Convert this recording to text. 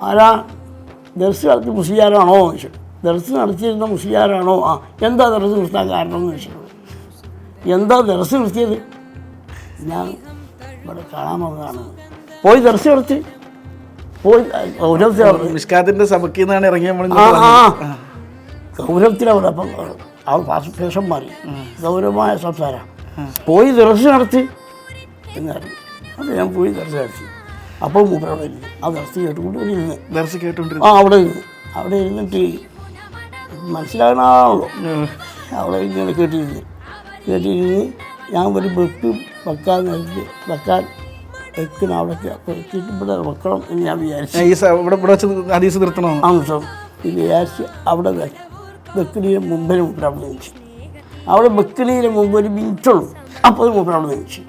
ആരാ ദർസ് നടത്തി മുസ്ലിയാരാണോ എന്ന് ചോദിച്ചു. ദർസ് നടത്തിയിരുന്ന മുസ്ലിയാരാണോ? ആ. എന്താ ദർസ് നിർത്താൻ കാരണം എന്ന് ചോദിച്ചു. എന്താ ദർസ് നിർത്തിയത്? ഞാൻ ഇവിടെ കാണാൻ വന്നതാണ്. പോയി ദർസ് നടത്തി. പോയി മിഷ്കാത്തിന്റെ സഭയ്ക്ക് നിന്നാണ് ഇറങ്ങി നമ്മൾ. ഗൗരവത്തിലവിടെ അപ്പം അവൾ വേഷം മാറി. ഗൗരവമായ സംസാരം. പോയി ദർസ് നടത്തി എന്നായിരുന്നു. അപ്പോൾ ഞാൻ പോയി ദർസ് നടത്തി. അപ്പോൾ മൂപ്പരവിടെ ഇരുന്നു. ആ ദർസ് കേട്ടുകൊണ്ട് ഇരുന്ന് അവിടെ ഇരുന്ന് അവിടെ ഇരുന്നിട്ട് മനസ്സിലാകുന്ന ആളാണല്ലോ. അവിടെ ഇങ്ങനെ കേട്ടിരുന്ന് ഞാൻ ഒരു വെക്കാൻ വെക്കുന്ന അവിടെ ഇവിടെ വെക്കണം എന്ന് ഞാൻ വിചാരിച്ചു. വിചാരിച്ച് അവിടെ വെക്കിനീന് മുമ്പിന് മുമ്പിൽ അവിടെ നിന്നിച്ചു. അവിടെ വെക്കിനീന് മുമ്പ് ഒരു മിനിറ്റുള്ളൂ. അപ്പോൾ മുമ്പിൽ അവിടെ നിന്നിച്ചു.